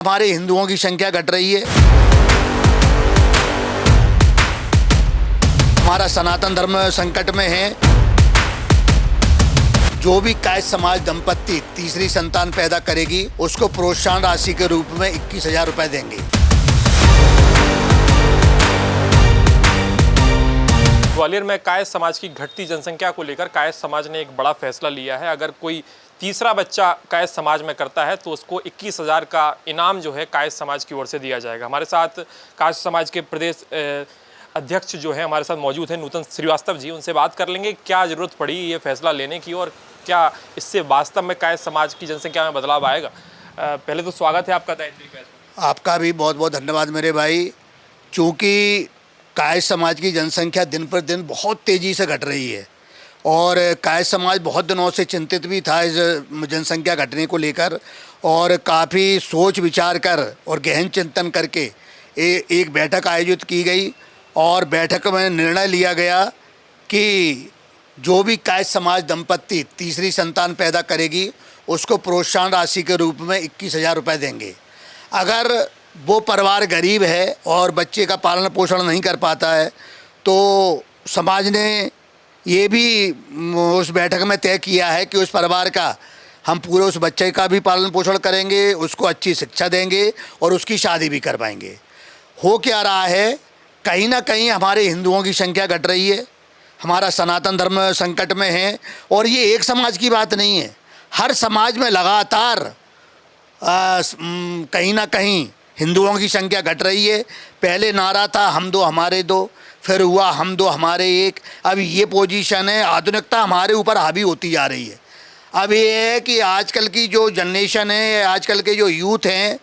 हमारे हिंदुओं की संख्या घट रही है। हमारा सनातन धर्म संकट में है। जो भी कायस्थ समाज दंपत्ति तीसरी संतान पैदा करेगी उसको प्रोत्साहन राशि के रूप में 21,000 रुपए देंगे। ग्वालियर में कायस्थ समाज की घटती जनसंख्या को लेकर कायस्थ समाज ने एक बड़ा फैसला लिया है। अगर कोई तीसरा बच्चा कायस्थ समाज में करता है तो उसको 21,000 का इनाम जो है कायस्थ समाज की ओर से दिया जाएगा। हमारे साथ कायस्थ समाज के प्रदेश अध्यक्ष जो है हमारे साथ मौजूद हैं, नूतन श्रीवास्तव जी। उनसे बात कर लेंगे क्या ज़रूरत पड़ी ये फैसला लेने की और क्या इससे वास्तव में कायस्थ समाज की जनसंख्या में बदलाव आएगा। पहले तो स्वागत है आपका दायित्व। आपका भी बहुत बहुत धन्यवाद मेरे भाई। चूँकि कायस्थ समाज की जनसंख्या दिन पर दिन बहुत तेज़ी से घट रही है और कायस्थ समाज बहुत दिनों से चिंतित भी था इस जनसंख्या घटने को लेकर और काफ़ी सोच विचार कर और गहन चिंतन करके एक बैठक आयोजित की गई और बैठक में निर्णय लिया गया कि जो भी कायस्थ समाज दंपत्ति तीसरी संतान पैदा करेगी उसको प्रोत्साहन राशि के रूप में 21,000 रुपये देंगे। अगर वो परिवार गरीब है और बच्चे का पालन पोषण नहीं कर पाता है तो समाज ने ये भी उस बैठक में तय किया है कि उस परिवार का हम पूरे उस बच्चे का भी पालन पोषण करेंगे, उसको अच्छी शिक्षा देंगे और उसकी शादी भी करवाएंगे। हो क्या रहा है, कहीं ना कहीं हमारे हिंदुओं की संख्या घट रही है। हमारा सनातन धर्म संकट में है और ये एक समाज की बात नहीं है। हर समाज में लगातार कहीं ना कहीं हिंदुओं की संख्या घट रही है। पहले नारा था हम दो हमारे दो, फिर हुआ हम दो हमारे एक। अब ये पोजीशन है, आधुनिकता हमारे ऊपर हावी होती जा रही है। अब ये है कि आजकल की जो जनरेशन है, आजकल के जो यूथ हैं,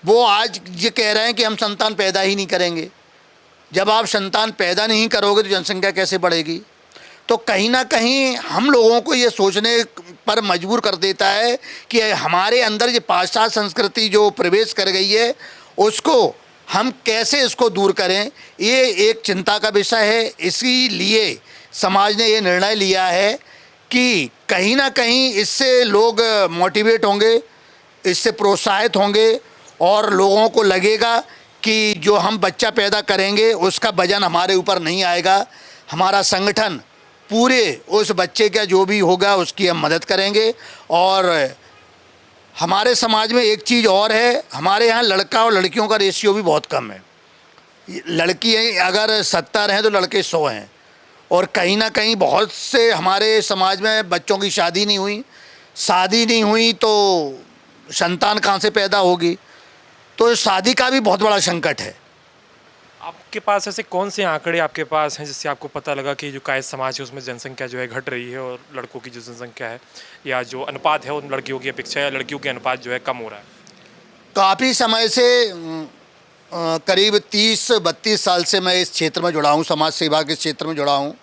वो आज ये कह रहे हैं कि हम संतान पैदा ही नहीं करेंगे। जब आप संतान पैदा नहीं करोगे तो जनसंख्या कैसे बढ़ेगी। तो कहीं ना कहीं हम लोगों को ये सोचने पर मजबूर कर देता है कि हमारे अंदर ये पाश्चात्य संस्कृति जो प्रवेश कर गई है उसको हम कैसे इसको दूर करें, ये एक चिंता का विषय है। इसीलिए समाज ने ये निर्णय लिया है कि कहीं ना कहीं इससे लोग मोटिवेट होंगे, इससे प्रोत्साहित होंगे और लोगों को लगेगा कि जो हम बच्चा पैदा करेंगे उसका वजन हमारे ऊपर नहीं आएगा। हमारा संगठन पूरे उस बच्चे का जो भी होगा उसकी हम मदद करेंगे। और हमारे समाज में एक चीज़ और है, हमारे यहाँ लड़का और लड़कियों का रेशियो भी बहुत कम है। लड़की अगर 70 हैं तो लड़के 100 हैं और कहीं ना कहीं बहुत से हमारे समाज में बच्चों की शादी नहीं हुई तो संतान कहाँ से पैदा होगी। तो शादी का भी बहुत बड़ा संकट है। आपके पास ऐसे कौन से आंकड़े आपके पास हैं जिससे आपको पता लगा कि जो कायस्थ समाज है उसमें जनसंख्या जो है घट रही है और लड़कों की जो जनसंख्या है या जो अनुपात है उन लड़कियों की अपेक्षा या लड़कियों के अनुपात जो है कम हो रहा है। काफ़ी समय से करीब 30-32 साल से मैं इस क्षेत्र में जुड़ा हूँ, समाज सेवा के क्षेत्र में जुड़ा हूँ।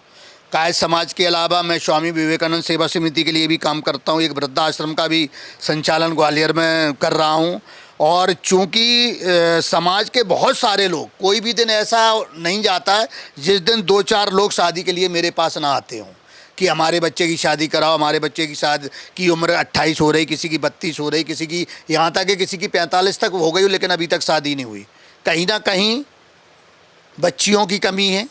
कायस्थ समाज के अलावा मैं स्वामी विवेकानंद सेवा समिति के लिए भी काम करता हूँ। एक वृद्धाश्रम का भी संचालन ग्वालियर में कर रहा हूँ। और चूँकि समाज के बहुत सारे लोग, कोई भी दिन ऐसा नहीं जाता है जिस दिन 2-4 लोग शादी के लिए मेरे पास ना आते हों कि हमारे बच्चे की शादी कराओ। हमारे बच्चे की शादी की उम्र 28 हो रही, किसी की 32 हो रही, किसी की यहाँ तक कि किसी की 45 तक हो गई लेकिन अभी तक शादी नहीं हुई। कहीं ना कहीं बच्चियों की कमी है।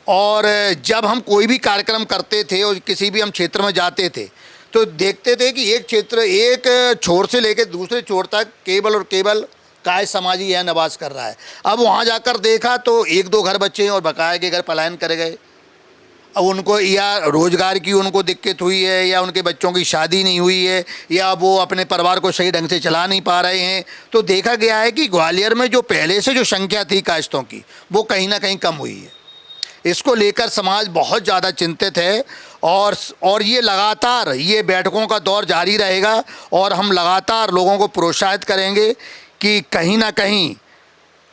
और जब हम कोई भी कार्यक्रम करते थे और किसी भी हम क्षेत्र में जाते थे तो देखते थे कि एक छोर से लेकर दूसरे छोर तक केवल और केवल कायस्थ समाज ही यह निवास कर रहा है। अब वहाँ जाकर देखा तो 1-2 घर बच्चे हैं और बकाया के घर पलायन कर गए। अब उनको या रोज़गार की उनको दिक्कत हुई है या उनके बच्चों की शादी नहीं हुई है या वो अपने परिवार को सही ढंग से चला नहीं पा रहे हैं। तो देखा गया है कि ग्वालियर में जो पहले से जो संख्या थी कायस्थों की वो कहीं ना कहीं कम हुई है। इसको लेकर समाज बहुत ज़्यादा चिंतित है और ये लगातार ये बैठकों का दौर जारी रहेगा और हम लगातार लोगों को प्रोत्साहित करेंगे कि कहीं ना कहीं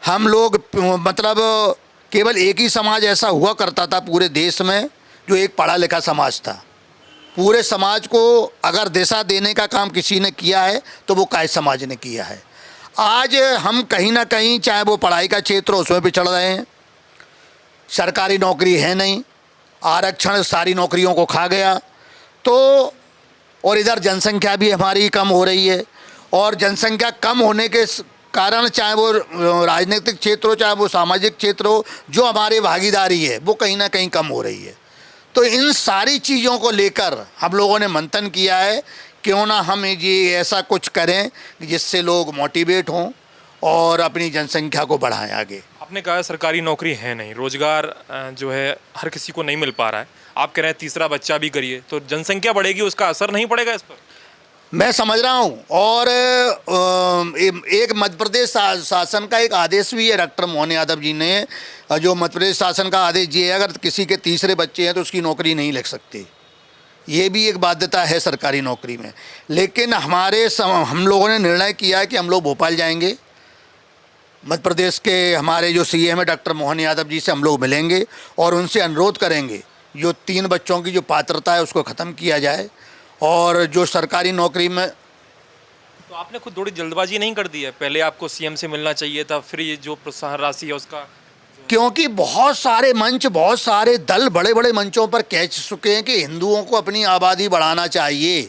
हम लोग मतलब केवल एक ही समाज ऐसा हुआ करता था पूरे देश में जो एक पढ़ा लिखा समाज था। पूरे समाज को अगर दिशा देने का काम किसी ने किया है तो वो कायस्थ समाज ने किया है। आज हम कहीं ना कहीं चाहे वो पढ़ाई का क्षेत्र हो उसमें पिछड़ रहे हैं, सरकारी नौकरी है नहीं, आरक्षण सारी नौकरियों को खा गया। तो और इधर जनसंख्या भी हमारी कम हो रही है और जनसंख्या कम होने के कारण, चाहे वो राजनीतिक क्षेत्र हो, चाहे वो सामाजिक क्षेत्र हो, जो हमारी भागीदारी है वो कहीं ना कहीं कम हो रही है। तो इन सारी चीज़ों को लेकर हम लोगों ने मंथन किया है, क्यों ना हम ये ऐसा कुछ करें जिससे लोग मोटिवेट हों और अपनी जनसंख्या को बढ़ाएं आगे। आपने कहा सरकारी नौकरी है नहीं, रोजगार जो है हर किसी को नहीं मिल पा रहा है। आप कह रहे हैं तीसरा बच्चा भी करिए तो जनसंख्या बढ़ेगी, उसका असर नहीं पड़ेगा इस पर? मैं समझ रहा हूँ। और एक मध्य प्रदेश शासन का एक आदेश भी है, डॉक्टर मोहन यादव जी ने, जो मध्य प्रदेश शासन का आदेश ये है, अगर किसी के तीसरे बच्चे हैं तो उसकी नौकरी नहीं लग सकती। ये भी एक बाध्यता है सरकारी नौकरी में। लेकिन हम लोगों ने निर्णय किया है कि हम लोग भोपाल जाएंगे, मध्य प्रदेश के हमारे जो सीएम है डॉक्टर मोहन यादव जी से हम लोग मिलेंगे और उनसे अनुरोध करेंगे जो 3 बच्चों की जो पात्रता है उसको ख़त्म किया जाए, और जो सरकारी नौकरी में। तो आपने खुद थोड़ी जल्दबाजी नहीं कर दी है? पहले आपको सीएम से मिलना चाहिए था, फिर ये जो प्रोत्साहन राशि है उसका। क्योंकि बहुत सारे मंच, बहुत सारे दल बड़े बड़े मंचों पर कह चुके हैं कि हिंदुओं को अपनी आबादी बढ़ाना चाहिए।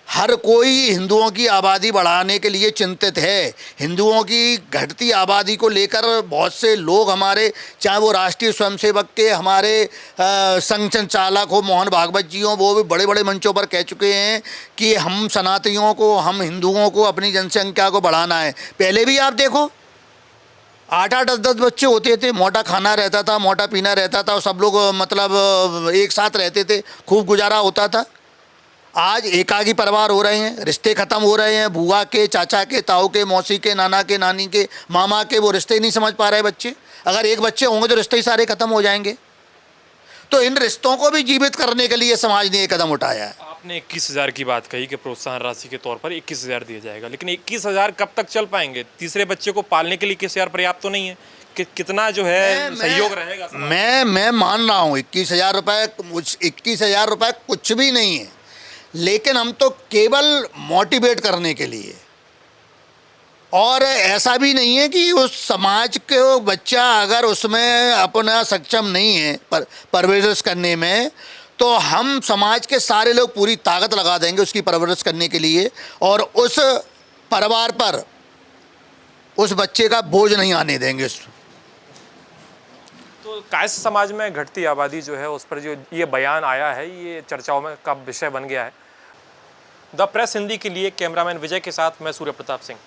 हर कोई हिंदुओं की आबादी बढ़ाने के लिए चिंतित है। हिंदुओं की घटती आबादी को लेकर बहुत से लोग हमारे, चाहे वो राष्ट्रीय स्वयंसेवक के हमारे संघ संचालक हो मोहन भागवत जी हों, वो भी बड़े बड़े मंचों पर कह चुके हैं कि हम सनातनियों को, हम हिंदुओं को अपनी जनसंख्या को बढ़ाना है। पहले भी आप देखो 8-8, 10-10 बच्चे होते थे, मोटा खाना रहता था, मोटा पीना रहता था और सब लोग मतलब एक साथ रहते थे, खूब गुजारा होता था। आज एकाकी परिवार हो रहे हैं, रिश्ते ख़त्म हो रहे हैं। बुआ के, चाचा के, ताऊ के, मौसी के, नाना के, नानी के, मामा के, वो रिश्ते ही नहीं समझ पा रहे बच्चे। अगर एक बच्चे होंगे तो रिश्ते ही सारे ख़त्म हो जाएंगे। तो इन रिश्तों को भी जीवित करने के लिए समाज ने एक कदम उठाया है। आपने 21,000 की बात कही कि प्रोत्साहन राशि के तौर पर 21,000 दिया जाएगा, लेकिन 21,000 कब तक चल पाएंगे? तीसरे बच्चे को पालने के लिए 21,000 पर्याप्त तो नहीं है? कितना जो है सहयोग रहेगा? मैं मान रहा हूँ 21,000 रुपये, 21,000 रुपये कुछ भी नहीं है, लेकिन हम तो केवल मोटिवेट करने के लिए। और ऐसा भी नहीं है कि उस समाज के बच्चा अगर उसमें अपना सक्षम नहीं है परवरिश करने में, तो हम समाज के सारे लोग पूरी ताकत लगा देंगे उसकी परवरिश करने के लिए, और उस परिवार पर उस बच्चे का बोझ नहीं आने देंगे। तो कायस्थ समाज में घटती आबादी जो है उस पर जो ये बयान आया है, ये चर्चाओं में का विषय बन गया है। द प्रेस हिंदी के लिए कैमरामैन विजय के साथ मैं सूर्य प्रताप सिंह।